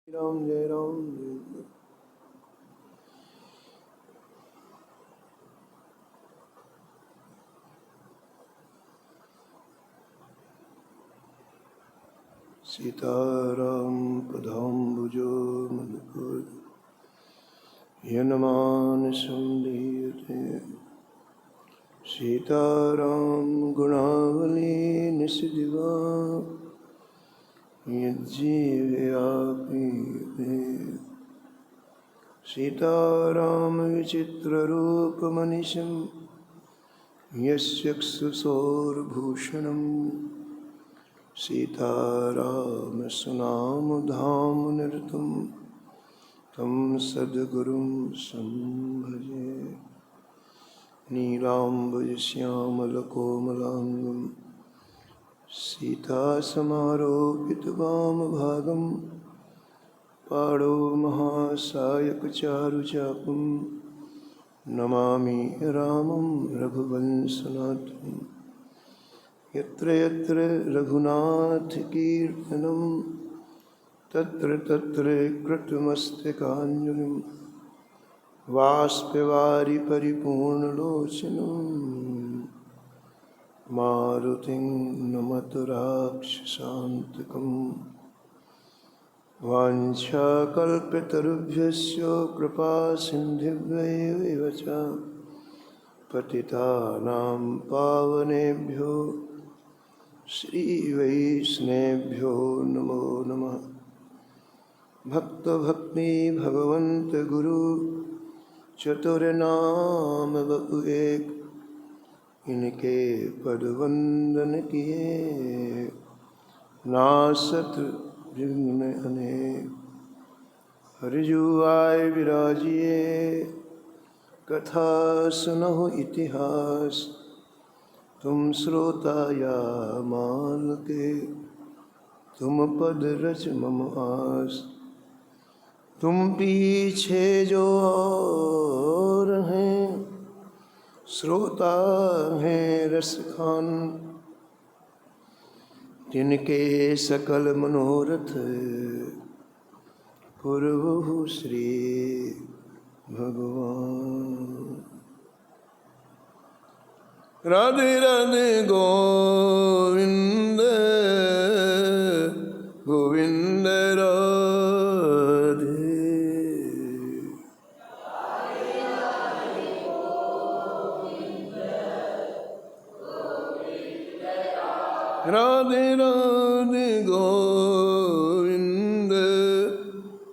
राम जय राम जय सीताराम पदाम्बुजो मधुकर यनमानसं दीयते सीताराम गुणावली निसिदिवा यज्जीवयापि सीताराम विचित्ररूपमनिशं यस्यक्षुषोर्भूषणं सीताराम सुनामधामनिरतं तं सद्गुरुं संभजे नीलाम्बुजश्यामलकोमलाङ्गं सीतासमारोपितवामभागं पाणौ महासायकचारुचापं नमामि रामं रघुवंशनाथं यत्र यत्र रघुनाथकीर्तनं तत्र तत्र कृतमस्तकाञ्जलिं बाष्पवारि परिपूर्णलोचनं मारुतिं नमत राक्षसान्तकं वाञ्छाकल्पतरुभ्यश्च कृपासिन्धुभ्यैव च पतितानां पावनेभ्यो श्रीवैष्णवेभ्यो नमो नमः। भक्तभक्ति भगवन्त गुरु चतुर्नाम बहु एक, इनके पद वंदन किए नासत विघ्न अनेक। हरिजुआय विराजिए कथा सुनहु इतिहास, तुम श्रोता या माल के तुम पद रच मम आस। तुम पीछे जो और हैं श्रोता हैं रसखान, जिनके सकल मनोरथ पूर्वहु श्री भगवान। राधे राधे गोविंद गोविंद राधे। राधे राधे गोविंद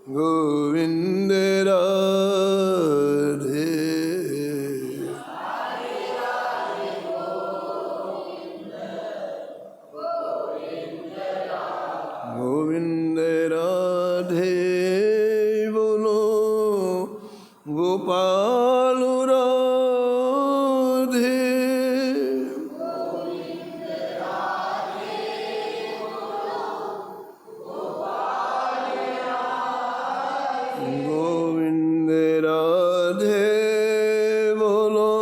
गोविंद राधे। गोविंद राधे बोलो गोपाल राधे। गोविंद राधे बोलो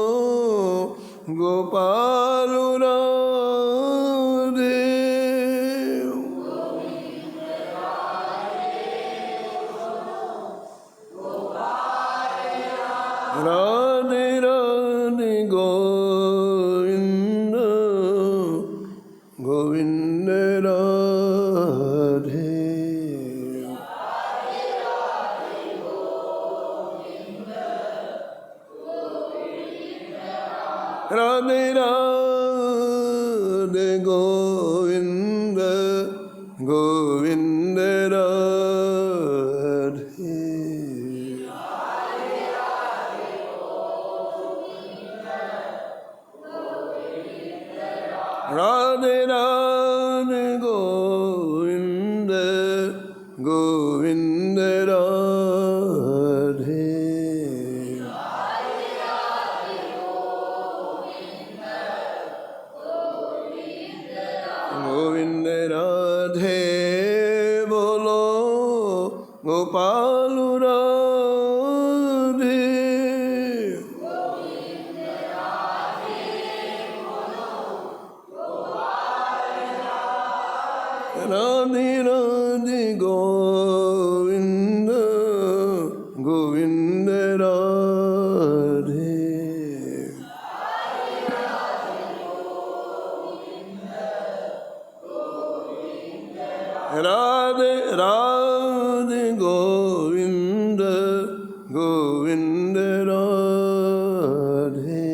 गोपाल राधे। राधे राधे गोविंद गोविंद राधे। राधे राधे गोविंद गोविंद राधे। राधे राधे गोविंद गोविंद राधे। गोविंद राधे बोलो गोपाल राधे। राधे राधे गोविंद राधे गोविंद गोविंद राधे।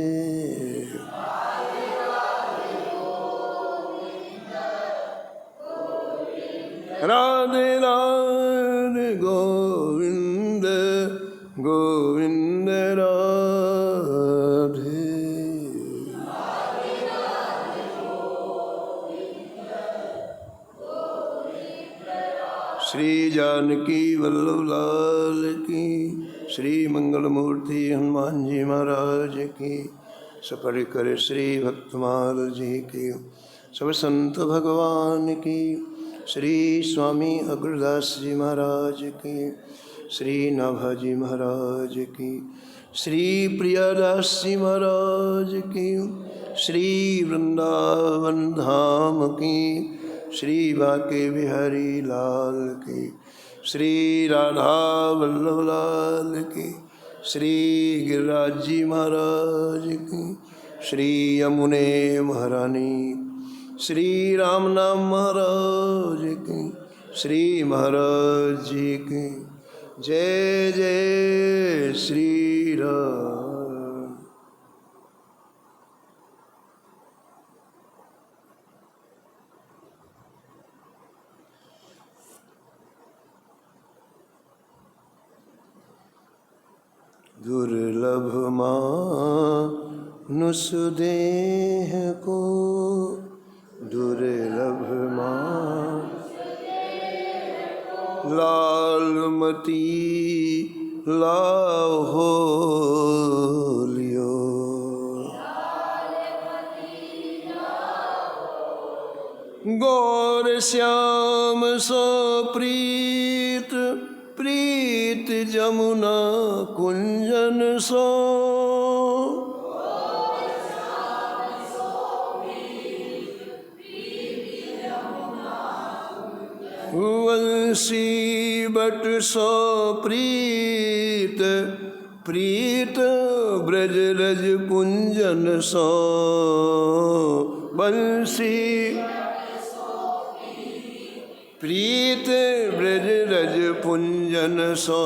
राधे राधे गोविंद गोविंद राधे। श्री जानकी वल्लभ लाल की, श्री मंगलमूर्ति हनुमान जी महाराज की, सपरिकर श्री भक्तमाल जी की, सब संत भगवान की, श्री स्वामी अग्रदास जी महाराज की, श्री नाभाजी महाराज की, श्री प्रियादास जी महाराज की, श्री वृंदावन धाम की, श्री बाके बिहारी लाल की, श्री राधा वल्लभ लाल की, श्री गिरिराज जी महाराज की, श्री यमुने महारानी, श्री राम नाम महाराज की, श्री महाराज जी की जय जय श्री राम। दुर्लभ मानुष देह को, दुर्लभ लालमती लाहो लियो। गौर श्याम सो प्रीत, प्रीत जमुना कुंजन सो। वंशी बट सो प्रीत, प्रीत ब्रज रज कुंजन सो। वंशी प्रीत ब्रज रज कुंजन सो।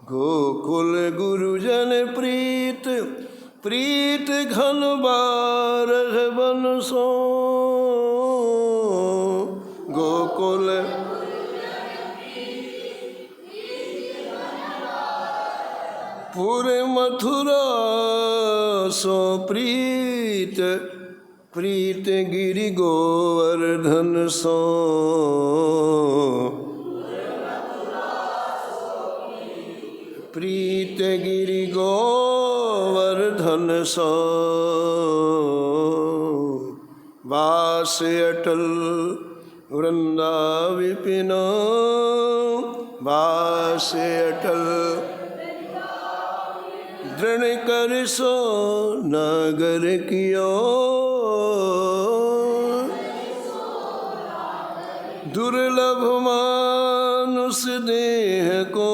गोकुल गुरुजन प्रीत, प्रीत घन बारह बन सो। गोकुल पूरे मथुरा सो प्रीत, प्रीत गिरि गोवर्धन सो। प्रीत गिरि गोवर्धन सो। वास अटल वृंदा विपिन, वास अटल दृढ़ कर सो नगर कियो। दुर्लभ मानुष देह को,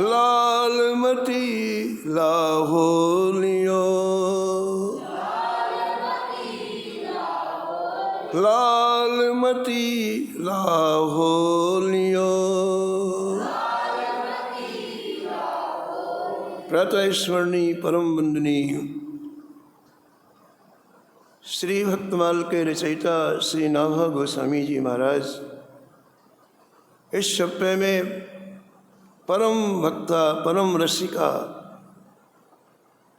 लालमती लाहो लियो। लालमती लाहो लियो। प्रातः स्मरणीय परम वंदनीय श्री भक्तमाल के रचयिता श्री नाभा गोस्वामी जी महाराज इस सप्ताह में परम भक्ता परम रसिका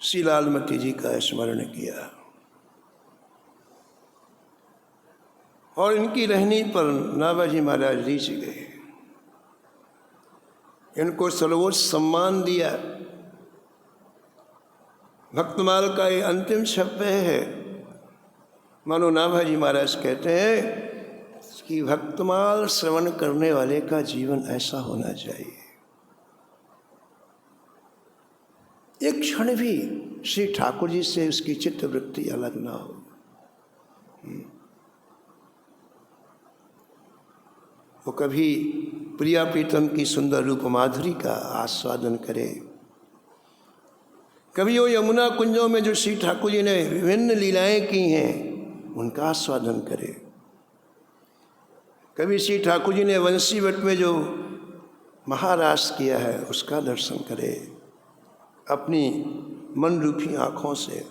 श्री लालमती जी का स्मरण किया और इनकी रहनी पर नाभाजी महाराज रीझ गए। इनको सर्वोच्च सम्मान दिया। भक्तमाल का ये अंतिम सप्ताह है। मानो नाभाजी महाराज कहते हैं कि भक्तमाल श्रवण करने वाले का जीवन ऐसा होना चाहिए, एक क्षण भी श्री ठाकुर जी से उसकी चित्तवृत्ति अलग ना हो। वो कभी प्रिया प्रीतम की सुंदर रूप माधुरी का आस्वादन करे, कभी वो यमुना कुंजों में जो श्री ठाकुर जी ने विभिन्न लीलाएं की हैं उनका आस्वादन करे। कभी श्री ठाकुर जी ने वंशीवट में जो महारास किया है उसका दर्शन करे अपनी मन रूपी आँखों से।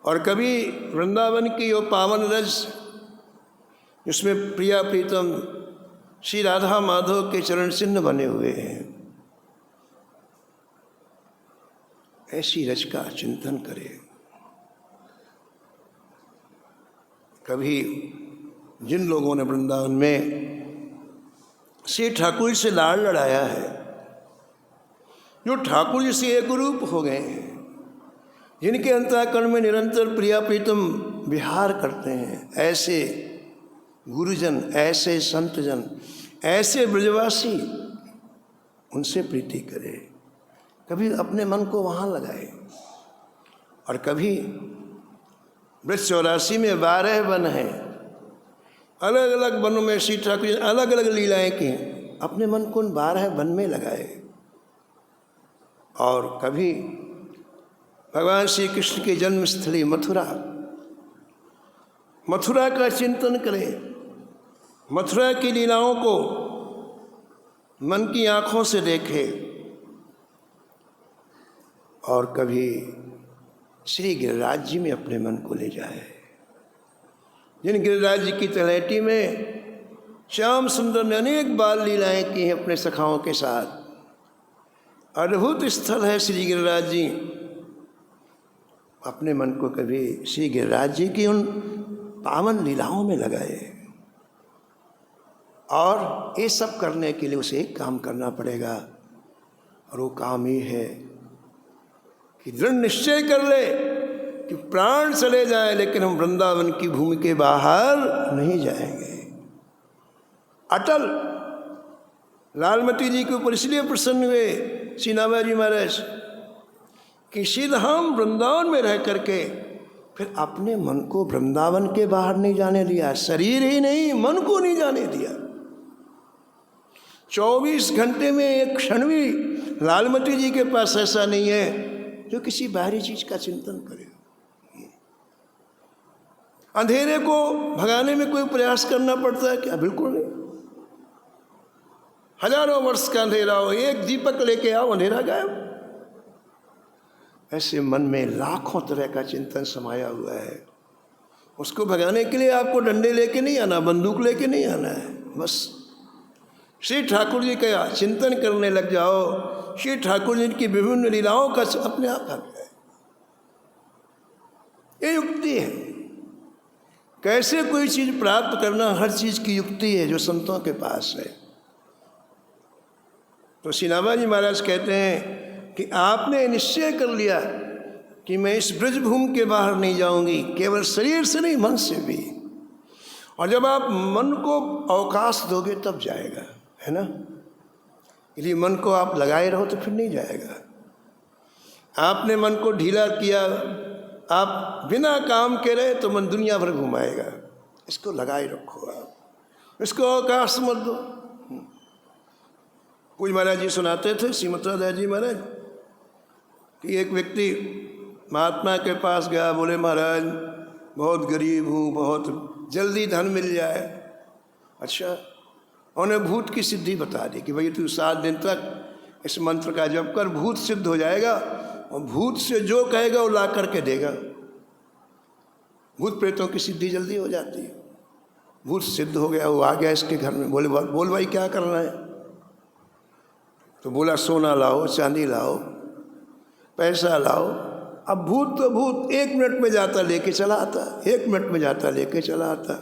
और कभी वृंदावन की वो पावन रज जिसमें प्रिया प्रीतम श्री राधा माधव के चरण चिन्ह बने हुए हैं, ऐसी रज का चिंतन करे। कभी जिन लोगों ने वृंदावन में श्री ठाकुर से लाड़ लड़ाया है, जो ठाकुर जी से एक रूप हो गए हैं, जिनके अंतःकरण में निरंतर प्रिया प्रीतम विहार करते हैं, ऐसे गुरुजन, ऐसे संतजन, ऐसे ब्रजवासी, उनसे प्रीति करे। कभी अपने मन को वहाँ लगाए। और कभी ब्रज 84 में 12 वन हैं, अलग अलग वनों में श्री ठाकुर जी अलग अलग लीलाएं की, अपने मन को उन 12 वन में लगाए। और कभी भगवान श्री कृष्ण की जन्मस्थली मथुरा, मथुरा का चिंतन करें, मथुरा की लीलाओं को मन की आँखों से देखे। और कभी श्री गिरिराज जी में अपने मन को ले जाए, जिन गिरिराज जी की तलहटी में श्याम सुंदर ने अनेक बाल लीलाएं की हैं अपने सखाओं के साथ। अद्भुत स्थल है श्री गिरिराज जी। अपने मन को कभी श्री गिरिराज जी की उन पावन लीलाओं में लगाए। और ये सब करने के लिए उसे एक काम करना पड़ेगा, और वो काम ये है कि दृढ़ निश्चय कर ले कि प्राण चले जाए लेकिन हम वृंदावन की भूमि के बाहर नहीं जाएंगे। अटल लालमती जी के ऊपर इसलिए प्रसन्न हुए श्री नाभाजी महाराज कि श्रीधाम वृंदावन में रह करके फिर अपने मन को वृंदावन के बाहर नहीं जाने दिया, शरीर ही नहीं मन को नहीं जाने दिया। 24 घंटे में एक क्षण भी लालमती जी के पास ऐसा नहीं है जो किसी बाहरी चीज का चिंतन करे। अंधेरे को भगाने में कोई प्रयास करना पड़ता है क्या? बिल्कुल नहीं। हजारों वर्ष का अंधेरा हो, एक दीपक लेके आओ, अंधेरा गायब। ऐसे मन में लाखों तरह का चिंतन समाया हुआ है। उसको भगाने के लिए आपको डंडे लेके नहीं आना, बंदूक लेके नहीं आना है। बस श्री ठाकुर जी का चिंतन करने लग जाओ, श्री ठाकुर जी की विभिन्न लीलाओं का अपने आप भाग जाए। ये युक्ति है। कैसे कोई चीज प्राप्त करना, हर चीज की युक्ति है जो संतों के पास है। तो श्री नाभाजी महाराज कहते हैं कि आपने निश्चय कर लिया कि मैं इस ब्रजभूमि के बाहर नहीं जाऊंगी, केवल शरीर से नहीं मन से भी। और जब आप मन को अवकाश दोगे तब जाएगा, है ना। यदि मन को आप लगाए रहो तो फिर नहीं जाएगा। आपने मन को ढीला किया, आप बिना काम के रहे तो मन दुनिया भर घुमाएगा। इसको लगाए रखो, आप इसको अवकाश मत दो। पूज महाराज जी सुनाते थे, श्रीमती दास जी महाराज, कि एक व्यक्ति महात्मा के पास गया, बोले महाराज बहुत गरीब हूँ, बहुत जल्दी धन मिल जाए। अच्छा, उन्हें भूत की सिद्धि बता दी कि भाई तू 7 दिन तक इस मंत्र का जप कर, भूत सिद्ध हो जाएगा, और भूत से जो कहेगा वो ला करके देगा। भूत प्रेतों की सिद्धि जल्दी हो जाती है। भूत सिद्ध हो गया, वो आ गया इसके घर में। बोले बोल भाई क्या करना है? तो बोला सोना लाओ, चांदी लाओ, पैसा लाओ। अब भूत तो भूत 1 मिनट में जाता लेके चला आता, 1 मिनट में जाता लेके चला आता।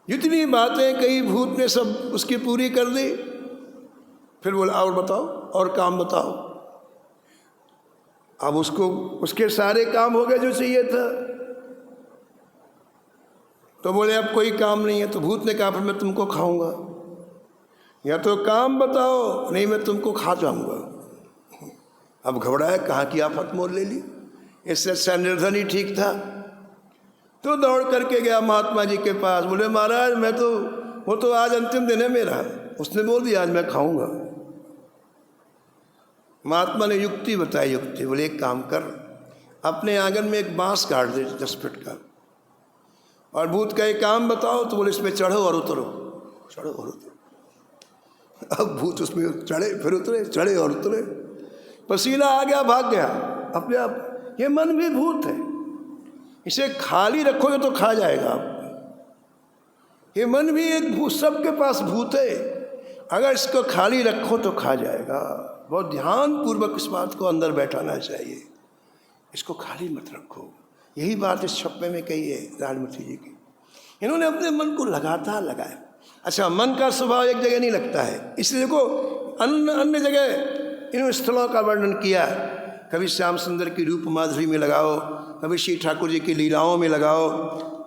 जितनी बातें कही भूत ने सब उसकी पूरी कर दी। फिर बोला और बताओ, और काम बताओ। अब उसको उसके सारे काम हो गए जो चाहिए था। तो बोले अब कोई काम नहीं है। तो भूत ने कहा फिर मैं तुमको खाऊंगा, या तो काम बताओ नहीं मैं तुमको खा जाऊंगा। अब घबराया, कहाँ की आफत मोल ले ली, इससे अच्छा निर्धन ही ठीक था। तो दौड़ करके गया महात्मा जी के पास। बोले महाराज मैं तो, वो तो आज अंतिम दिन है मेरा। उसने बोल दिया आज मैं खाऊंगा। महात्मा ने युक्ति बताई। युक्ति बोले एक काम कर, अपने आंगन में एक बांस काट दे 10 फीट का, और भूत का एक काम बताओ तो बोले इसमें चढ़ो और उतरो, चढ़ो और उतरो। अब भूत उसमें चढ़े फिर उतरे, चढ़े और उतरे, पसीना आ गया, भाग गया अपने आप। ये मन भी भूत है, इसे खाली रखोगे तो खा जाएगा आप। ये मन भी एक भूत, सबके पास भूत है, अगर इसको खाली रखो तो खा जाएगा। बहुत ध्यान पूर्वक इस बात को अंदर बैठाना चाहिए, इसको खाली मत रखो। यही बात इस छप्पे में कही है लालमती जी की। इन्होंने अपने मन को लगातार लगाया। अच्छा, मन का स्वभाव एक जगह नहीं लगता है, इसलिए देखो अन्य जगह इन स्थलों का वर्णन किया। कभी श्याम सुंदर की रूप माधुरी में लगाओ, कभी श्री ठाकुर जी की लीलाओं में लगाओ,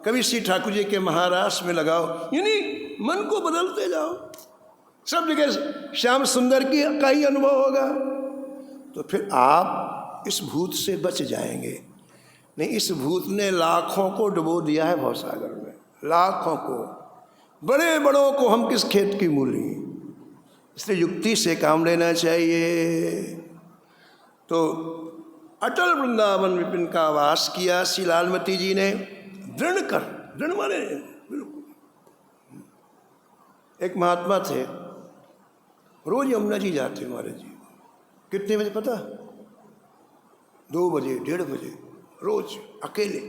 कभी श्री ठाकुर जी के महारास में लगाओ, यानी मन को बदलते जाओ। सब जगह श्याम सुंदर की का ही अनुभव होगा, तो फिर आप इस भूत से बच जाएंगे। नहीं, इस भूत ने लाखों को डुबो दिया है भवसागर में, लाखों को, बड़े बड़ों को हम किस खेत की मूली। इसलिए युक्ति से काम लेना चाहिए। तो अटल वृंदावन विपिन का वास किया श्री लालमती जी ने दृढ़ कर। दृढ़ माने बिल्कुल। एक महात्मा थे, रोज यमुना जी जाते महाराज जी। कितने बजे पता? 2 बजे, 1:30 बजे रोज अकेले।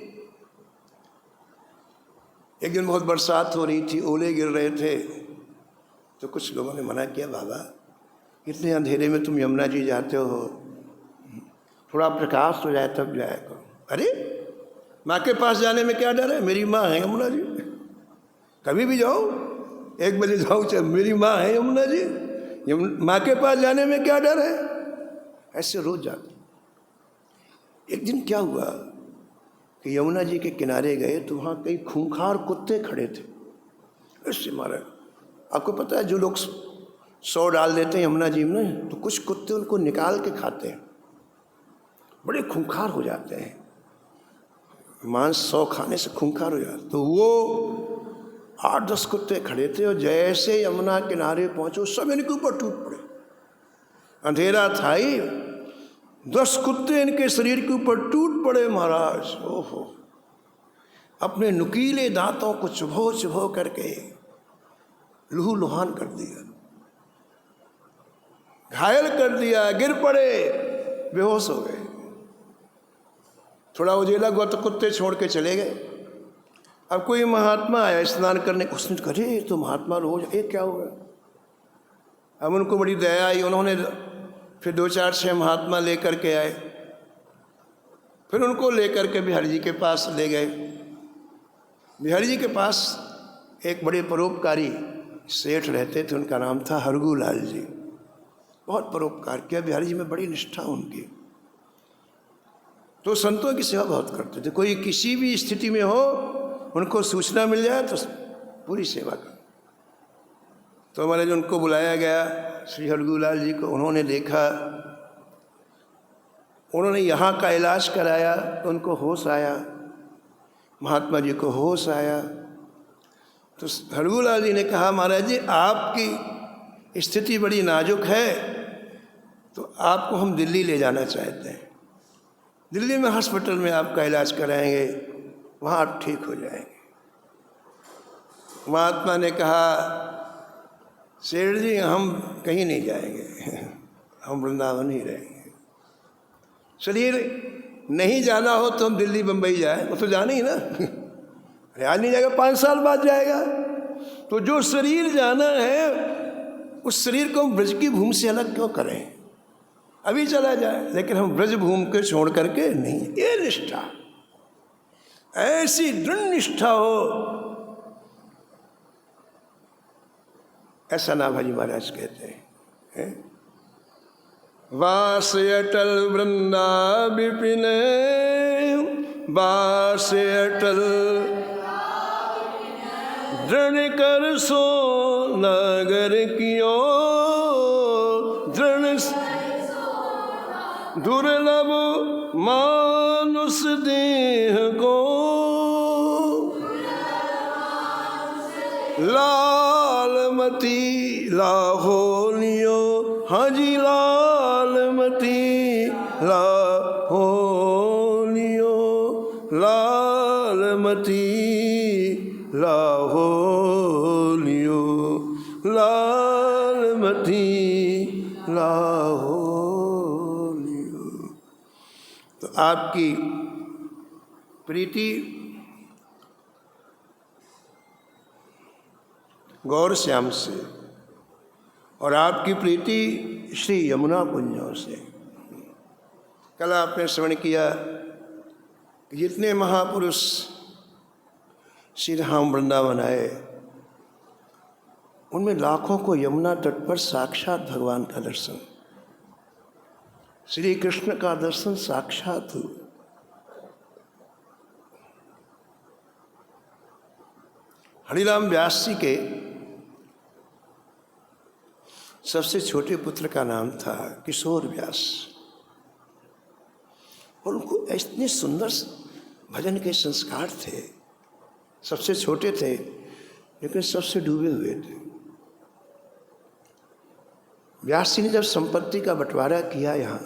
एक दिन बहुत बरसात हो रही थी, ओले गिर रहे थे, तो कुछ लोगों ने मना किया, बाबा इतने अंधेरे में तुम यमुना जी जाते हो, थोड़ा प्रकाश हो जाए तब जाया करो। अरे माँ के पास जाने में क्या डर है, मेरी माँ है यमुना जी, कभी भी जाओ, 1 बजे जाओ, चाहे मेरी माँ है यमुना जी, माँ के पास जाने में क्या डर है। ऐसे रोज जाते। एक दिन क्या हुआ कि यमुना जी के किनारे गए तो वहाँ कई खूंखार कुत्ते खड़े थे। इससे मारा, आपको पता है जो लोग 100 डाल देते हैं यमुना जी में, तो कुछ कुत्ते उनको निकाल के खाते हैं, बड़े खूंखार हो जाते हैं, मांस 100 खाने से खूंखार हो जाते। तो वो 8-10 कुत्ते खड़े थे, और जैसे यमुना किनारे पहुँचो सब इनके ऊपर टूट पड़े। अंधेरा था ही, 10 कुत्ते इनके शरीर के ऊपर टूट पड़े महाराज। ओहो, अपने नुकीले दांतों को चुभो चुभो करके लहू लुहान कर दिया, घायल कर दिया, गिर पड़े, बेहोश हो गए। थोड़ा उजेला हुआ तो कुत्ते छोड़ के चले गए। अब कोई महात्मा आया स्नान करने, उसने कहे तो महात्मा रोज, ये क्या हुआ? अब उनको बड़ी दया आई, उन्होंने फिर 2-4-6 महात्मा लेकर के आए, फिर उनको लेकर के बिहारी जी के पास ले गए। बिहारी जी के पास एक बड़े परोपकारी सेठ रहते थे, उनका नाम था हरगू लाल जी। बहुत परोपकार किया बिहारी जी में, बड़ी निष्ठा उनकी। तो संतों की सेवा बहुत करते थे, कोई किसी भी स्थिति में हो, उनको सूचना मिल जाए तो पूरी सेवा कर। तो हमारे जो उनको बुलाया गया श्री हरगूलाल जी को, उन्होंने देखा, उन्होंने यहाँ का इलाज कराया तो उनको होश आया, महात्मा जी को होश आया। तो हरगूलाल जी ने कहा, महाराज जी आपकी स्थिति बड़ी नाजुक है, तो आपको हम दिल्ली ले जाना चाहते हैं, दिल्ली में हॉस्पिटल में आपका इलाज कराएंगे, वहाँ आप ठीक हो जाएंगे। महात्मा ने कहा, सेठ जी हम कहीं नहीं जाएंगे, हम वृंदावन ही रहेंगे। शरीर नहीं जाना हो तो हम दिल्ली बम्बई जाए, वो तो जाना ही ना। अरे आज नहीं जाएगा, 5 साल बाद जाएगा। तो जो शरीर जाना है, उस शरीर को हम ब्रज की भूमि से अलग क्यों करें, अभी चला जाए, लेकिन हम ब्रज भूमि को छोड़ करके नहीं। ये निष्ठा, ऐसी दृढ़ निष्ठा हो, ऐसा नाभाजी महाराज कहते हैं। वास अटल वृंदा विपिन, वास अटल दृढ़ कर सो नगर कियो, दृढ़ दुर्लभ मानुष देह को, लालमती लाहोलियो, हाँ जी लालमती लाहोलियो। लालमती लाहोलियो, लालमती लाहोलियो। तो आपकी प्रीति गौर श्याम से और आपकी प्रीति श्री यमुना कुंजों से। कल आपने श्रवण किया कि जितने महापुरुष श्री राम वृंदावन आए, उनमें लाखों को यमुना तट पर साक्षात भगवान का दर्शन, श्री कृष्ण का दर्शन साक्षात हुआ। हरिराम व्यास जी के सबसे छोटे पुत्र का नाम था किशोर व्यास, और उनको इतने सुंदर भजन के संस्कार थे। सबसे छोटे थे लेकिन सबसे डूबे हुए थे। व्यास जी ने जब संपत्ति का बंटवारा किया यहाँ,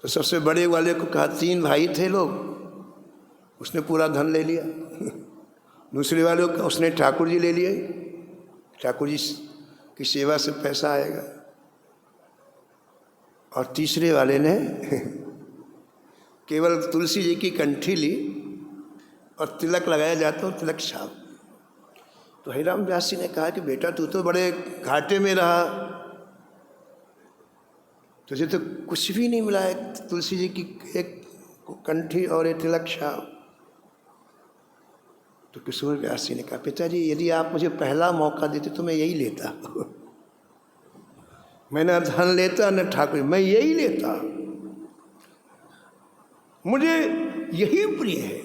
तो सबसे बड़े वाले को कहा, 3 भाई थे लोग, उसने पूरा धन ले लिया। दूसरे वाले को उसने ठाकुर जी ले लिए, ठाकुर जी की सेवा से पैसा आएगा। और तीसरे वाले ने केवल तुलसी जी की कंठी ली और तिलक लगाया जाता और तिलक छाप। तो हरिराम व्यास जी ने कहा कि बेटा तू तो बड़े घाटे में रहा, तुझे तो कुछ भी नहीं मिला है, तुलसी जी की एक कंठी और एक तिलक छाप। तो किशोर व्यास जी ने कहा, पिताजी यदि आप मुझे पहला मौका देते तो मैं यही लेता। मैं न धन लेता न ठाकुर, मैं यही लेता, मुझे यही प्रिय है।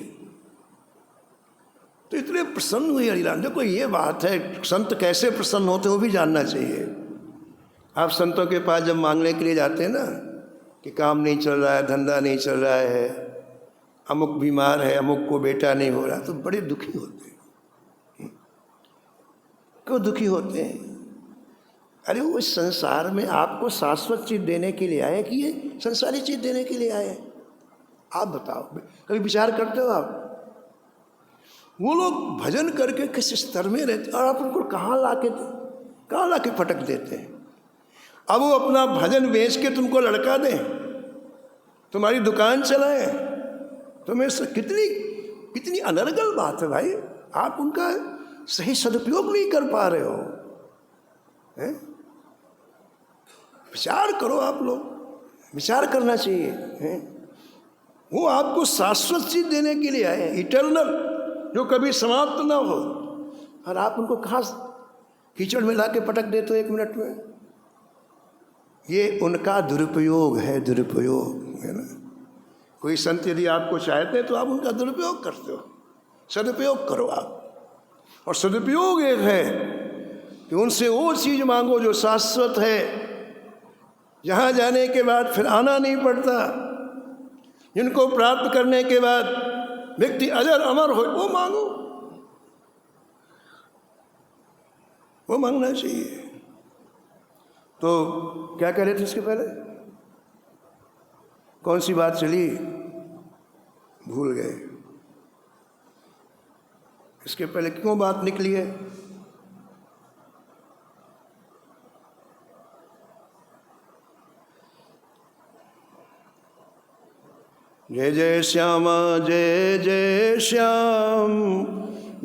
तो इतने प्रसन्न हुए हरिराम। देखो ये बात है, संत कैसे प्रसन्न होते वो भी जानना चाहिए। आप संतों के पास जब मांगने के लिए जाते हैं ना कि काम नहीं चल रहा है, धंधा नहीं चल रहा है, अमुक बीमार है, अमुक को बेटा नहीं हो रहा, तो बड़े दुखी होते हैं। क्यों दुखी होते हैं? अरे वो इस संसार में आपको शाश्वत चीज देने के लिए आए कि ये संसारी चीज देने के लिए आए? आप बताओ, कभी विचार करते हो आप? वो लोग भजन करके किस स्तर में रहते और आप उनको कहाँ लाके फटक देते हैं। अब वो अपना भजन बेच के तुमको लड़का दें, तुम्हारी दुकान चलाए, तुम्हें कितनी अनर्गल बात है भाई। आप उनका सही सदुपयोग नहीं कर पा रहे हो। विचार करो, आप लोग विचार करना चाहिए। वो आपको शाश्वत चीज देने के लिए आए, इटर्नल, जो कभी समाप्त ना हो, और आप उनको कहाँ कीचड़ में लाके पटक देते हो 1 मिनट में। ये उनका दुरुपयोग है, दुरुपयोग है ना। कोई संत यदि आपको चाहते हैं तो आप उनका दुरुपयोग करते हो, सदुपयोग करो आप। और सदुपयोग एक है कि उनसे वो चीज मांगो जो शाश्वत है, जहाँ जाने के बाद फिर आना नहीं पड़ता, जिनको प्राप्त करने के बाद व्यक्ति अजर अमर हो, वो मांगो, वो मांगना चाहिए। तो क्या कह रहे थे इसके पहले? कौन सी बात चली? भूल गए। इसके पहले क्यों बात निकली है? जय जय श्यामा जय जय श्याम,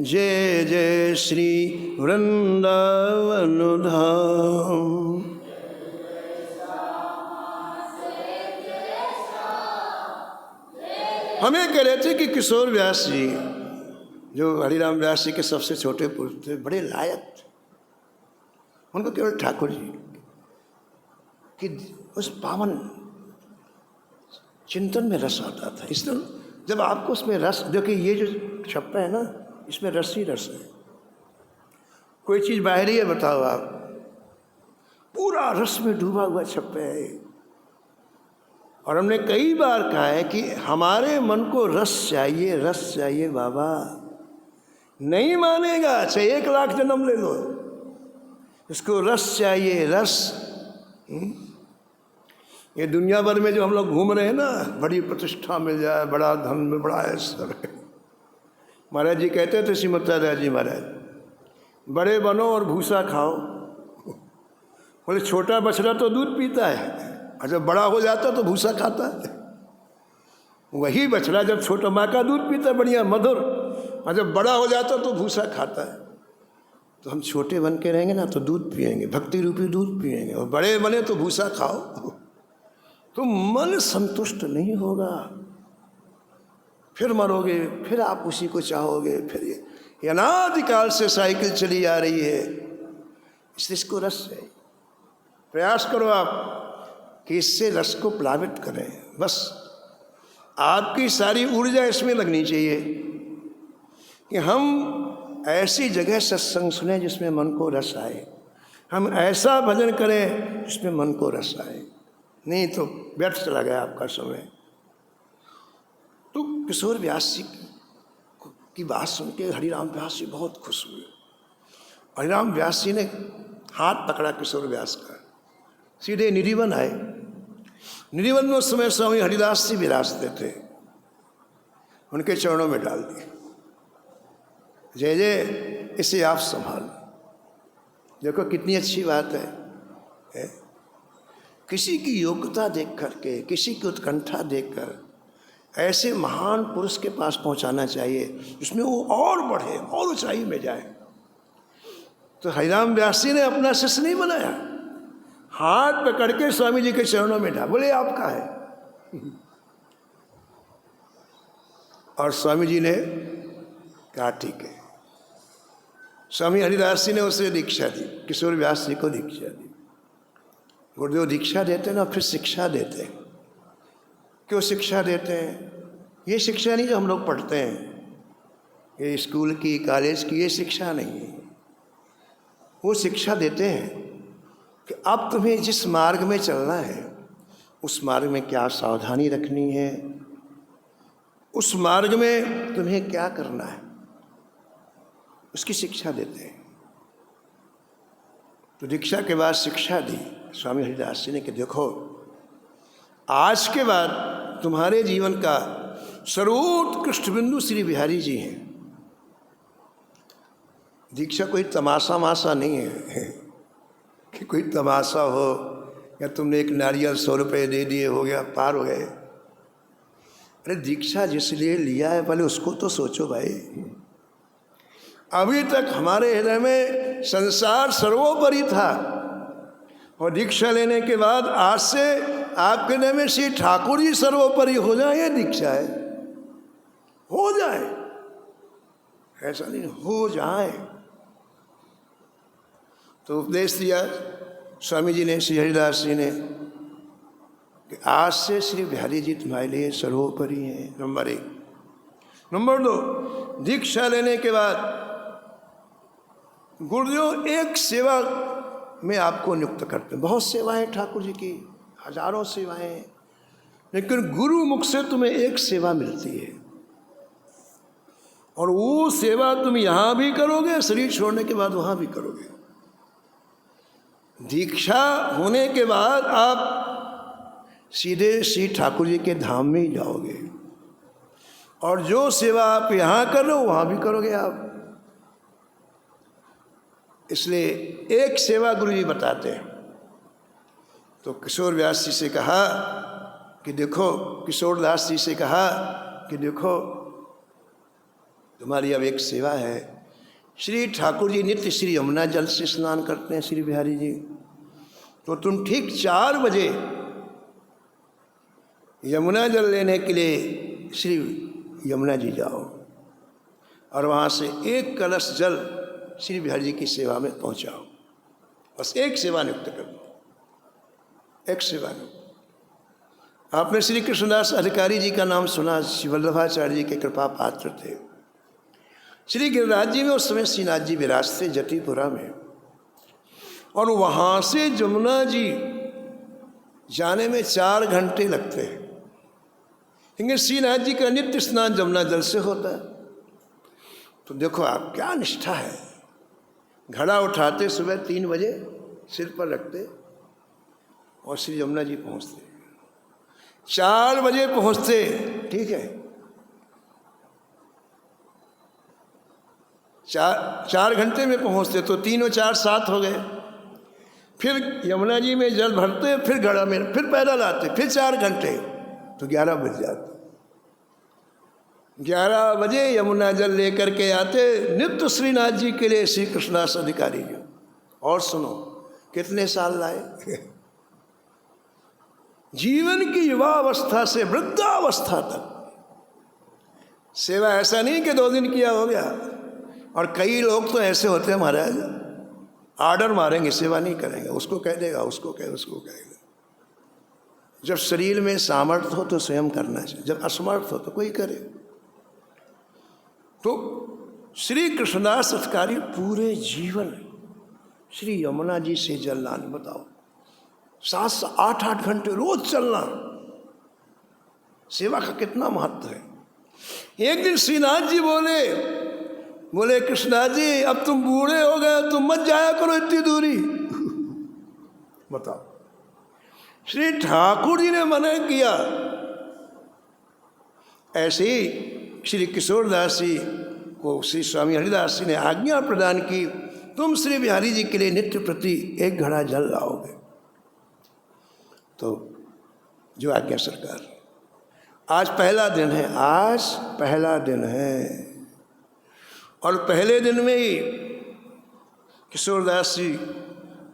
जय जय श्री वृंदावन धाम। हमें कह रहे थे कि किशोर व्यास जी, जो हरिराम व्यास जी के सबसे छोटे पुत्र थे, बड़े लायक थे। उनको केवल ठाकुर जी कि उस पावन चिंतन में रस आता था। इसलिए जब आपको उसमें रस, देखिए ये जो छप्पा है ना, इसमें रस ही रस है। कोई चीज़ बाहरी है बताओ आप, पूरा रस में डूबा हुआ छप्पा है। और हमने कई बार कहा है कि हमारे मन को रस चाहिए, रस चाहिए बाबा। नहीं मानेगा, चाहे 1 लाख जन्म ले लो, इसको रस चाहिए, रस। ये दुनिया भर में जो हम लोग घूम रहे हैं ना, बड़ी प्रतिष्ठा मिल जाए, बड़ा धन में, बड़ा ऐसा। महाराज जी कहते थे, श्रीमती राज जी महाराज, बड़े बनो और भूसा खाओ। बोले छोटा बछड़ा तो दूध पीता है, और जब बड़ा हो जाता तो भूसा खाता है। वही बछड़ा जब छोटा माँ का दूध पीता बढ़िया मधुर, और जब बड़ा हो जाता तो भूसा खाता है। तो हम छोटे बन के रहेंगे ना तो दूध पिएंगे, भक्ति रूपी दूध पिएंगे, और बड़े बने तो भूसा खाओ, तो मन संतुष्ट नहीं होगा, फिर मरोगे, फिर आप उसी को चाहोगे। फिर ये अनादिकाल से साइकिल चली आ रही है, इसलिए इसको रस है। प्रयास करो आप कि इससे रस को प्लावित करें। बस आपकी सारी ऊर्जा इसमें लगनी चाहिए कि हम ऐसी जगह सत्संग सुने जिसमें मन को रस आए, हम ऐसा भजन करें जिसमें मन को रस आए, नहीं तो व्यर्थ चला गया आपका समय। तो किशोर व्यास जी की बात सुन के हरिराम व्यास जी बहुत खुश हुए। हरिराम व्यास जी ने हाथ पकड़ा किशोर व्यास का, सीधे निरीवन आए। निरीवन में उस समय स्वामी हरिदास जी विराजते थे, उनके चरणों में डाल दिए, जय जय इसे आप संभालो। देखो कितनी अच्छी बात है? किसी की योग्यता देख करके, किसी की उत्कंठा देखकर ऐसे महान पुरुष के पास पहुंचाना चाहिए जिसमें वो और बढ़े, और ऊंचाई में जाए। तो हरिराम व्यास जी ने अपना शिष्य नहीं बनाया, हाथ पकड़ के स्वामी जी के चरणों में डाल, बोले आपका है। और स्वामी जी ने कहा ठीक है। स्वामी हरिदास जी ने उसे दीक्षा दी, किशोर व्यास जी को दीक्षा दी। गुरुदेव दीक्षा देते ना, फिर शिक्षा देते हैं। क्यों शिक्षा देते हैं? ये शिक्षा नहीं जो हम लोग पढ़ते हैं, ये स्कूल की, कॉलेज की, ये शिक्षा नहीं है। वो शिक्षा देते हैं कि अब तुम्हें जिस मार्ग में चलना है उस मार्ग में क्या सावधानी रखनी है, उस मार्ग में तुम्हें क्या करना है, उसकी शिक्षा देते हैं। तो दीक्षा के बाद शिक्षा दी स्वामी हरिदास जी ने कि देखो आज के बाद तुम्हारे जीवन का सर्वोत्कृष्ट बिंदु श्री बिहारी जी हैं। दीक्षा कोई तमाशा माशा नहीं है कि कोई तमाशा हो या तुमने एक नारियल 100 रुपये दे दिए हो गया, पार हो गए। अरे दीक्षा जिस लिए लिया है पहले उसको तो सोचो भाई। अभी तक हमारे हृदय में संसार सर्वोपरि था, और दीक्षा लेने के बाद आज से आपके हृदय में श्री ठाकुर जी सर्वोपरि हो जाए, ये दीक्षा है। हो जाए, ऐसा नहीं, हो जाए। तो उपदेश दिया स्वामी जी ने, श्री हरिदास जी ने, कि आज से श्री बिहारी जी तुम्हारे लिए सर्वोपरि हैं। नंबर 1। नंबर 2, दीक्षा लेने के बाद गुरुदेव एक सेवा में आपको नियुक्त करते हैं। बहुत सेवाएं ठाकुर जी की, हजारों सेवाएं, लेकिन गुरु मुख से तुम्हें एक सेवा मिलती है, और वो सेवा तुम यहाँ भी करोगे, शरीर छोड़ने के बाद वहाँ भी करोगे। दीक्षा होने के बाद आप सीधे श्री ठाकुर जी के धाम में ही जाओगे, और जो सेवा आप यहाँ कर रहे हो वहाँ भी करोगे आप। इसलिए एक सेवा गुरु जी बताते हैं। तो किशोर व्यास जी से कहा कि देखो, किशोर दास जी से कहा कि देखो तुम्हारी अब एक सेवा है। श्री ठाकुर जी नित्य श्री यमुना जल से स्नान करते हैं श्री बिहारी जी, तो तुम ठीक 4 बजे यमुना जल लेने के लिए श्री यमुना जी जाओ, और वहाँ से 1 कलश जल श्री बिहारी जी की सेवा में पहुँचाओ। बस एक सेवा नियुक्त कर दो, एक सेवा नियुक्त। आपने श्री कृष्णदास अधिकारी जी का नाम सुना, श्री वल्लभाचार्य जी के कृपा पात्र थे। श्री गिरिराज जी में उस समय श्रीनाथ जी विराजते जटीपुरा में, और वहाँ से जमुना जी जाने में 4 घंटे लगते हैं, क्योंकि श्रीनाथ जी का नित्य स्नान जमुना जल से होता है। तो देखो आप क्या निष्ठा है। घड़ा उठाते सुबह 3 बजे, सिर पर रखते और श्री यमुना जी पहुँचते। 4 बजे पहुंचते, ठीक है, 4 घंटे में पहुंचते तो 3 और 4 7 हो गए। फिर यमुना जी में जल भरते, फिर घड़ा में, फिर पैदल आते, फिर 4 घंटे, तो 11 बज जाते। 11 बजे यमुना जल लेकर के आते नित्य श्रीनाथ जी के लिए श्री कृष्णदास अधिकारी जी। और सुनो कितने साल लाए जीवन की युवावस्था से वृद्धावस्था तक सेवा। ऐसा नहीं कि 2 दिन किया हो गया। और कई लोग तो ऐसे होते हैं महाराज, आर्डर मारेंगे, सेवा नहीं करेंगे, उसको कह देगा, उसको कहेगा। जब शरीर में सामर्थ्य हो तो स्वयं करना चाहिए, जब असमर्थ हो तो कोई करे। तो श्री कृष्णदास अधिकारी पूरे जीवन श्री यमुना जी से जल लाने, बताओ 7-8 घंटे रोज चलना, सेवा का कितना महत्व है। एक दिन श्रीनाथ जी बोले कृष्णा जी अब तुम बूढ़े हो गए, तुम मत जाया करो इतनी दूरी। बताओ, श्री ठाकुर जी ने मना किया। ऐसे ही श्री किशोरदास जी को श्री स्वामी हरिदास जी ने आज्ञा प्रदान की, तुम श्री बिहारी जी के लिए नित्य प्रति 1 घड़ा जल लाओगे। तो जो आज्ञा सरकार। आज पहला दिन है, और पहले दिन में ही किशोरदास जी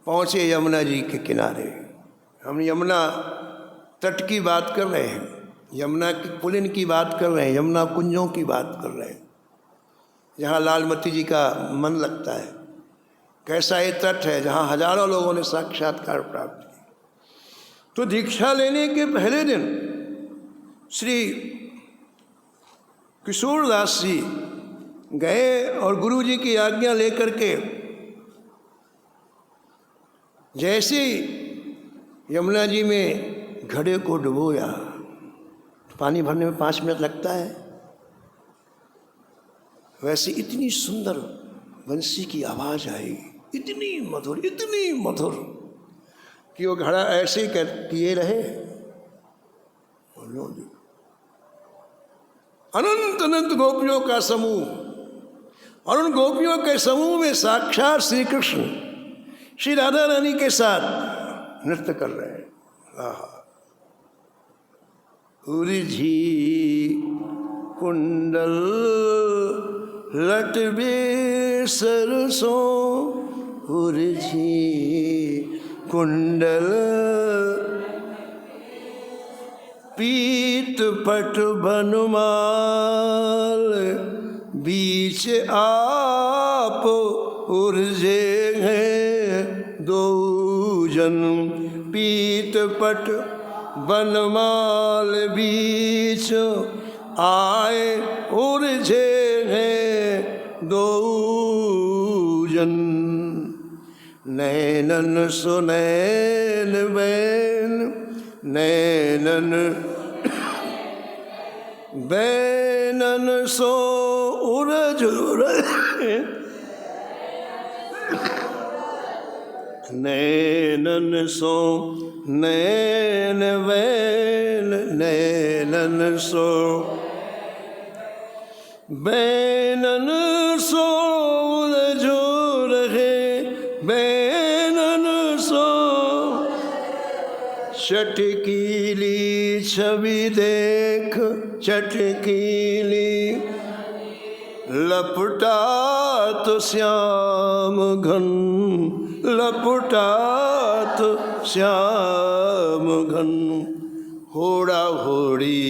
पहुँचे यमुना जी के किनारे। हम यमुना तट की बात कर रहे हैं, यमुना की पुलिन की बात कर रहे हैं, यमुना कुंजों की बात कर रहे हैं, जहाँ लालमती जी का मन लगता है। कैसा ये तट है जहाँ हजारों लोगों ने साक्षात्कार प्राप्त किया। तो दीक्षा लेने के पहले दिन श्री किशोरदास जी गए और गुरु जी की आज्ञा लेकर के जैसे यमुना जी में घड़े को डुबोया, पानी भरने में 5 मिनट लगता है, वैसे इतनी सुंदर बंसी की आवाज़ आई, इतनी मधुर कि वो घड़ा ऐसे ही किए रहे। अनंत गोपियों का समूह, और उन गोपियों के समूह में साक्षात श्री कृष्ण श्री राधा रानी के साथ नृत्य कर रहे हैं। उर्जी कुंडल लटबे सरसों, उर्जी कुंडल पीत पट बनमाल, बीच आप उर्जे हैं 2 जन, पीत पट बनमाल बीच आए उर्जे हैं 2 जन, नैनन सुनैन बैन, नैनन बैनन सो उरज नैनन सो नैन बैन, नैनन सो बैनन सो उलझो रहे, बैनन सो चटकीली छवि देख, चटकीली लपटा तो श्याम घन, लपटा तो श्याम घन, होड़ा होड़ी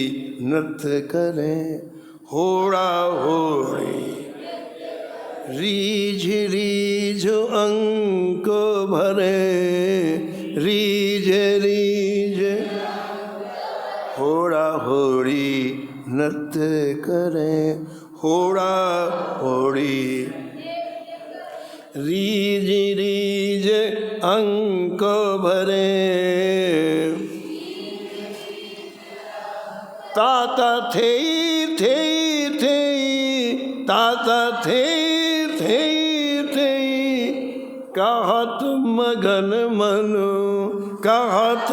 नृत्य करें, होड़ा होड़ी रीझ रीझ अंक भरे, रीझ रीझ होड़ा होड़ी नृत्य करें, होड़ा होड़ी रीझ रीझ अंक भरे, ताता थे ताता थे कहत मगन मनो, कहत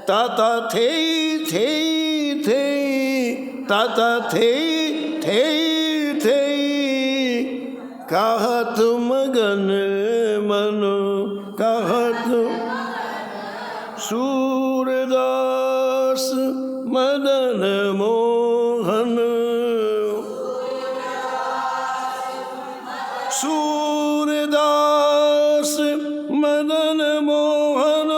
ताता थे थे थे ताता थे थे थे कहा तुम गन मनो कहा तुम सूरदास मदन मोहन सूरदास मदन मोहन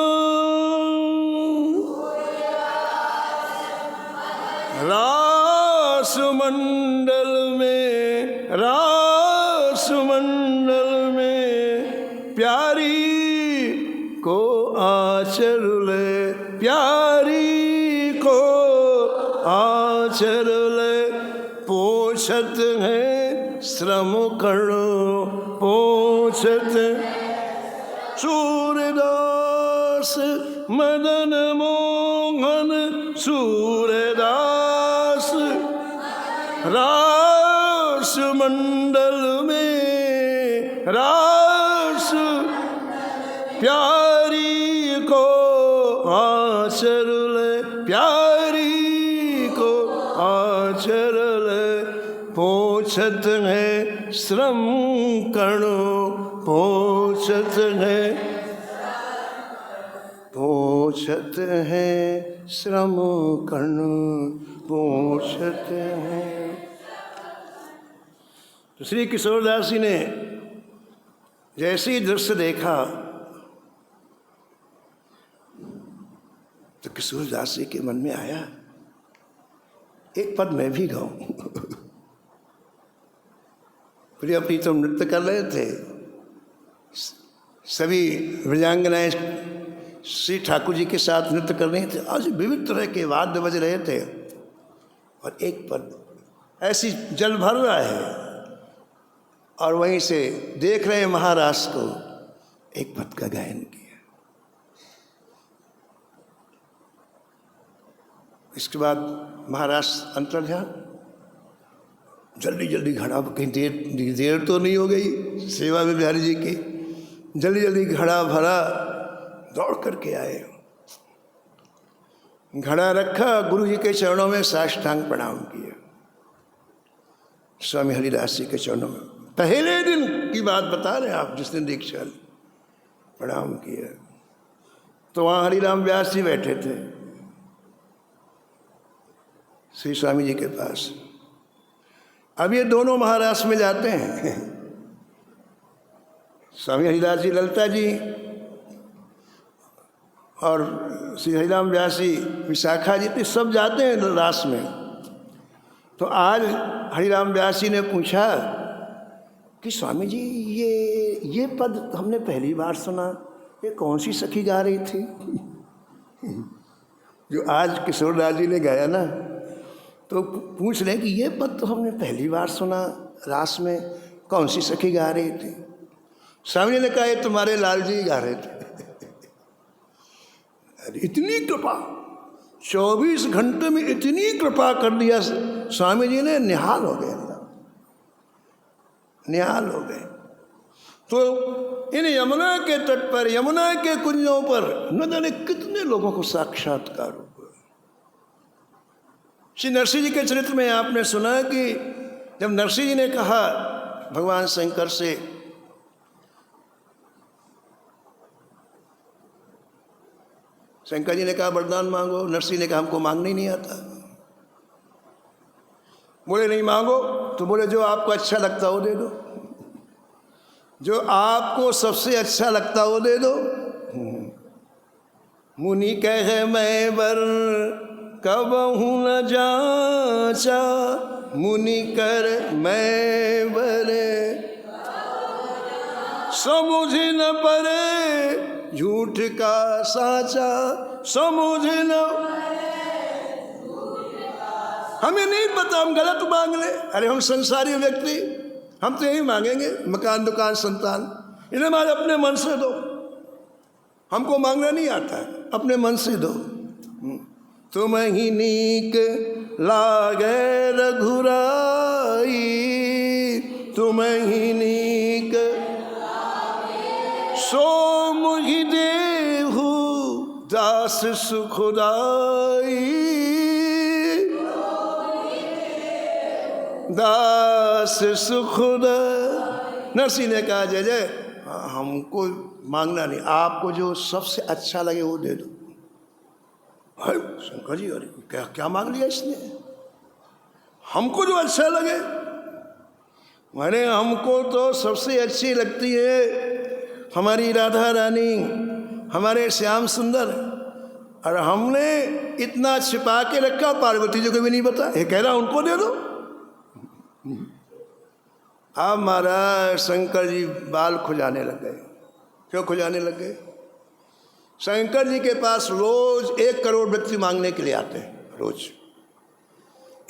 रास मंडल में प्यारी को आचरुल प्यारी को आचरुल पोषत है श्रम करो पोषत सूरदास मदन मोहन सूरदास रास मंडल में रास प्यारी को आचरुल प्यारी को आचरुल पोषत है श्रम करो पोषत है श्रम करो पोषत है। तो श्री किशोरदास जी ने जैसे ही दृश्य देखा तो किशोरदास जी के मन में आया एक पद मैं भी गाऊं। प्रिया प्रीतम नृत्य कर रहे थे, सभी व्रजांगनाएं श्री ठाकुर जी के साथ नृत्य कर रही थे। आज विविध तरह के वाद्य बज रहे थे और एक पद ऐसी जल भर रहा है और वहीं से देख रहे महाराज को एक पद का गायन किया। इसके बाद महाराज अंतर्ध्यान, जल्दी जल्दी घड़ा, कहीं देर तो नहीं हो गई सेवा में बिहारी जी की, जल्दी जल्दी घड़ा भरा, दौड़ करके आए, घड़ा रखा, गुरु जी के चरणों में साष्टांग प्रणाम किया। स्वामी हरिदास जी के चरणों में पहले दिन की बात बता रहे हैं आप, जिस दिन दीक्षा प्रणाम किया। तो वहाँ हरिराम व्यास जी बैठे थे श्री स्वामी जी के पास। अब ये दोनों महाराष्ट्र में जाते हैं, स्वामी हरिदास जी ललिता जी और श्री हरिराम व्यास जी विशाखा जी, तो सब जाते हैं रास में। तो आज हरिराम व्यास जी ने पूछा कि स्वामी जी ये पद हमने पहली बार सुना, ये कौन सी सखी गा रही थी? जो आज किशोरदास जी ने गाया ना, तो पूछ रहे कि ये पद तो हमने पहली बार सुना रास में, कौन सी सखी गा रही थी? स्वामी जी ने कहा ये तुम्हारे लाल जी गा रहे थे। अरे इतनी कृपा, 24 घंटे में इतनी कृपा कर दिया स्वामी जी ने, निहाल हो गए, निहाल हो गए। तो इन यमुना के तट पर, यमुना के कुंजों पर न जाने कितने लोगों को साक्षात्कार हुआ। श्री नरसिंह जी के चरित्र में आपने सुना कि जब नरसिंह जी ने कहा भगवान शंकर से, शंकर जी ने कहा वरदान मांगो, नरसिंह ने कहा हमको मांगने ही नहीं आता। बोले नहीं मांगो, तो बोले जो आपको अच्छा लगता हो दे दो, जो आपको सबसे अच्छा लगता हो दे दो। मुनि कहे मैं वर कबहू न जाचा, मुनि कर मैं बरे, समझ न परे झूठ का साचा, समझ न, हमें नहीं पता, हम गलत मांग ले। अरे हम संसारी व्यक्ति, हम तो यही मांगेंगे मकान दुकान संतान, इन्हें हमारे अपने मन से दो, हमको मांगना नहीं आता है, अपने मन से दो। तुम ही नीक लागे रघुराई, तुम ही नीक सो मुहि देहु दास सुखदाई, दास सुखदाई। नरसिंह ने कहा जय जय, हमको मांगना नहीं, आपको जो सबसे अच्छा लगे वो दे दो। हाय शंकर जी, अरे क्या क्या मांग लिया इसने? हमको जो अच्छा लगे। मैंने हमको तो सबसे अच्छी लगती है हमारी राधा रानी, हमारे श्याम सुंदर, और हमने इतना छिपा के रखा, पार्वती जी को भी नहीं पता। ये कह रहा उनको दे दो। अब महाराज शंकर जी बाल खुजाने लग गए। क्यों खुजाने लग गए? शंकर जी के पास रोज 1 करोड़ व्यक्ति मांगने के लिए आते हैं, रोज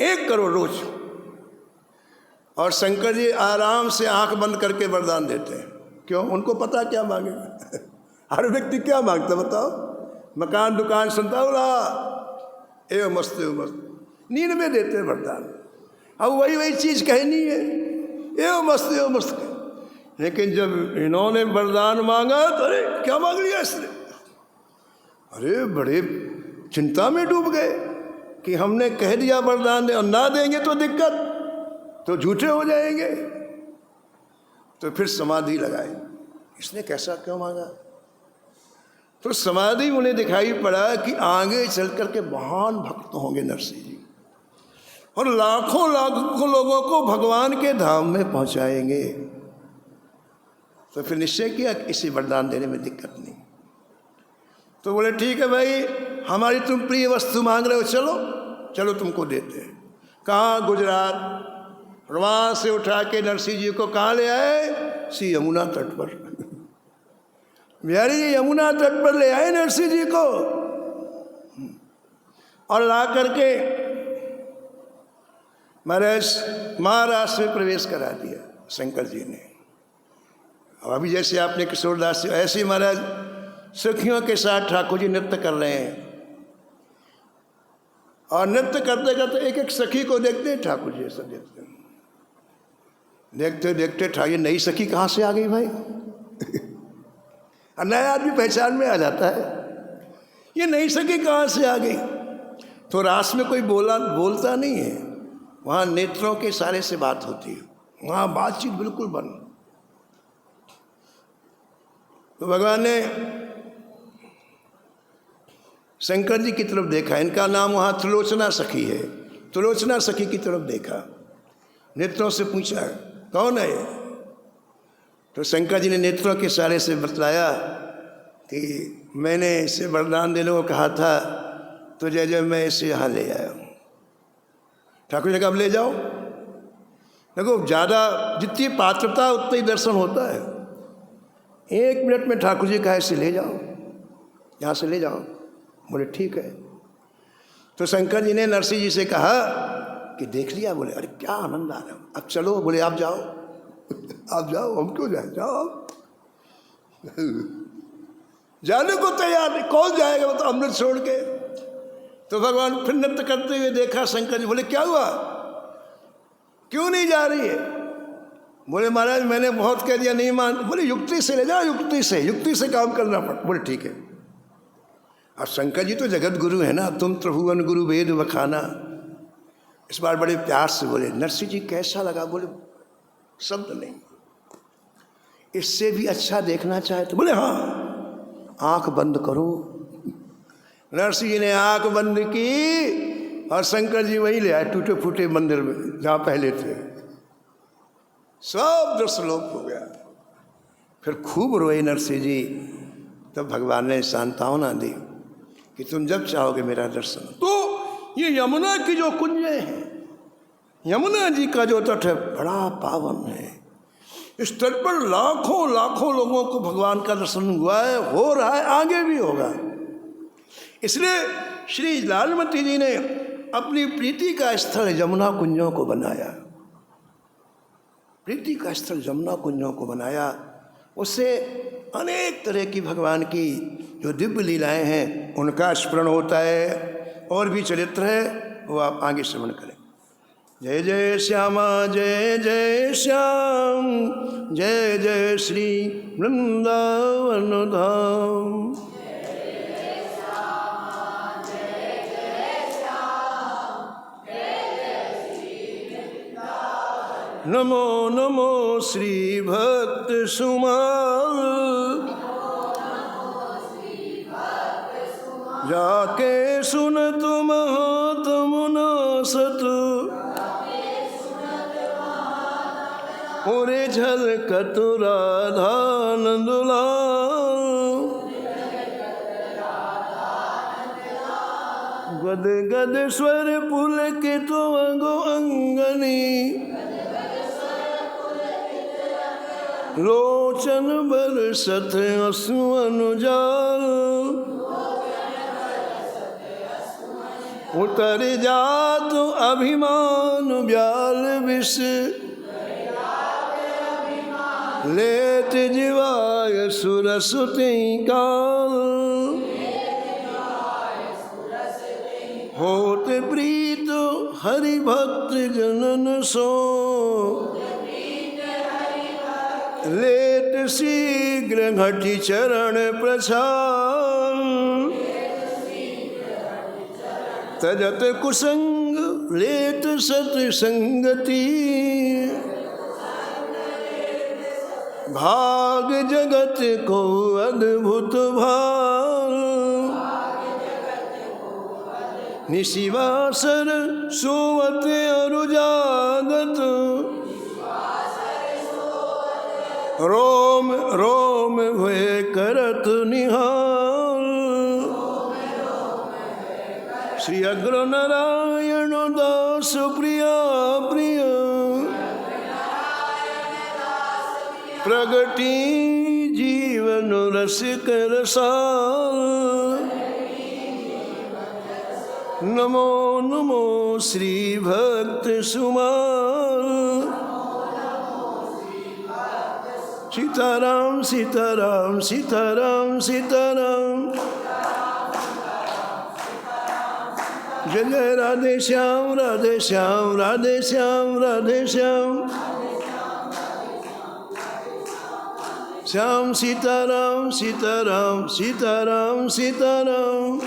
1 करोड़ रोज। और शंकर जी आराम से आंख बंद करके वरदान देते हैं। क्यों? उनको पता क्या मांगेगा। हर व्यक्ति क्या मांगता बताओ? मकान दुकान संतावला एवं मस्त एवं मस्त, नींद में देते हैं वरदान। अब वही चीज़ कहनी है, एवं मस्त एवं मस्त। लेकिन जब इन्होंने वरदान मांगा तो अरे क्या मांग लिया इसने? अरे बड़े चिंता में डूब गए कि हमने कह दिया वरदान दे, और ना देंगे तो दिक्कत, तो झूठे हो जाएंगे। तो फिर समाधि लगाई। इसने कैसा क्यों मांगा? तो समाधि उन्हें दिखाई पड़ा कि आगे चल कर के महान भक्त होंगे नरसिंह जी, और लाखों लाखों लोगों को भगवान के धाम में पहुंचाएंगे। तो फिर निश्चय किया कि इसे वरदान देने में दिक्कत नहीं। तो बोले ठीक है भाई, हमारी तुम प्रिय वस्तु मांग रहे हो, चलो चलो तुमको देते हैं। कहाँ? गुजरात। वहाँ से उठा के नरसिंह जी को कहाँ ले आए? सी यमुना तट पर। बिहारी जी यमुना तट पर ले आए नरसिंह जी को, और ला करके महाराष्ट्र में प्रवेश करा दिया शंकर जी ने। अभी जैसे आपने किशोरदास से, ऐसे ही महाराज सखियों के साथ ठाकुर जी नृत्य कर रहे हैं, और नृत्य करते करते एक एक सखी को देखते हैं ठाकुर जी ऐसा देखते हैं। देखते देखते ठाकुर, नई सखी कहाँ से आ गई भाई? और नया आदमी पहचान में आ जाता है, ये नई सखी कहाँ से आ गई? तो रास में कोई बोलता नहीं है, वहाँ नेत्रों के इशारे से बात होती है, वहाँ बातचीत बिल्कुल बंद। तो भगवान ने शंकर जी की तरफ देखा, इनका नाम वहाँ त्रिलोचना सखी है, त्रिलोचना सखी की तरफ देखा, नेत्रों से पूछा कौन है? तो शंकर जी ने नेत्रों के इशारे से बतलाया कि मैंने इसे वरदान देने को कहा था, तो जय जय मैं इसे यहाँ ले आया हूँ। ठाकुर जी ने कहा अब ले जाओ। देखो ज़्यादा जितनी पात्रता उतना ही दर्शन होता है। 1 मिनट में ठाकुर जी कहा इसे ले जाओ, यहाँ से ले जाओ। बोले ठीक है। तो शंकर जी ने नरसिंह जी से कहा कि देख लिया? बोले अरे क्या आनंद आ रहा है, अब चलो। बोले आप जाओ, आप जाओ, हम क्यों जाए, जाओ आप। जाने को तैयार नहीं, कौन जाएगा मतलब अमृत छोड़ के? तो भगवान फिर नृत्य करते हुए देखा शंकर जी। बोले क्या हुआ, क्यों नहीं जा रही है? बोले महाराज मैंने बहुत कह दिया, नहीं मान। बोले युक्ति से ले जाओ, युक्ति से काम करना पड़ता। बोले ठीक है। अब शंकर जी तो जगत गुरु है ना, तुम त्रिभुवन गुरु वेद वखाना। इस बार बड़े प्यार से बोले नरसिंह जी कैसा लगा? बोले शब्द नहीं, इससे भी अच्छा देखना चाहे तो? बोले हाँ, आंख बंद करो। नरसिंह जी ने आंख बंद की, और शंकर जी वही ले आए टूटे फूटे मंदिर में जहाँ पहले थे। सब दृश्यलोक हो गया। फिर खूब रोए नरसिंह जी। तब भगवान ने सांत्वना दी कि तुम जब चाहोगे मेरा दर्शन। तो ये यमुना की जो कुंजें हैं, यमुना जी का जो तट है बड़ा पावन है। इस तट पर लाखों लाखों लोगों को भगवान का दर्शन हुआ है, हो रहा है, आगे भी होगा। इसलिए श्री लालमती जी ने अपनी प्रीति का स्थल यमुना कुंजों को बनाया, प्रीति का स्थल यमुना कुंजों को बनाया। उससे अनेक तरह की भगवान की जो दिव्य लीलाएं हैं उनका स्मरण होता है। और भी चरित्र है, वो आप आगे श्रवण करें। जय जय श्यामा जय जय श्याम, जय जय श्री वृंदावन धाम। नमो नमो श्री भक्त सुमन। जाके सुन तुम महात्मुना सत, पूरे झलकत राधा नंदलाल। गद गद स्वर पुलकित अंगो अंगनी, लोचन बरसत अश्रु अनुजाल। उतर जात अभिमान ब्याल विष, लेत जीवाय सुरसुति काल। होत प्रीत हरि भक्त जनन सो, लेत शीघ्र घटी चरण प्रछाल। तजत कुसंग लेत सत्संगति, भाग जगत को अद्भुत भाल। निशिवासर सोवत अरुजागत, रोम रोम भय करत निहाल। श्री अग्र नारायण दास प्रिया प्रिय, प्रगति जीवन रस करसाल। नमो नमो श्री भक्त सुमन। सीताराम सीताराम सीताराम सीताराम, जय जय राधे श्याम राधे श्याम राधे श्याम राधे श्याम। श्याम सीताराम सीताराम सीताराम सीताराम,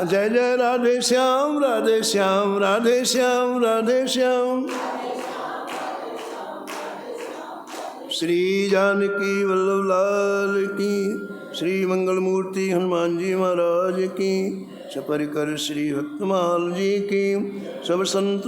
जय जय राधे श्याम राधे श्याम राधे श्याम राधे श्याम। श्री जानकी वल्लभ लाल की, श्री मंगल मूर्ति हनुमान जी महाराज की, सपरिकर श्री भक्तमाल जी की। सब संत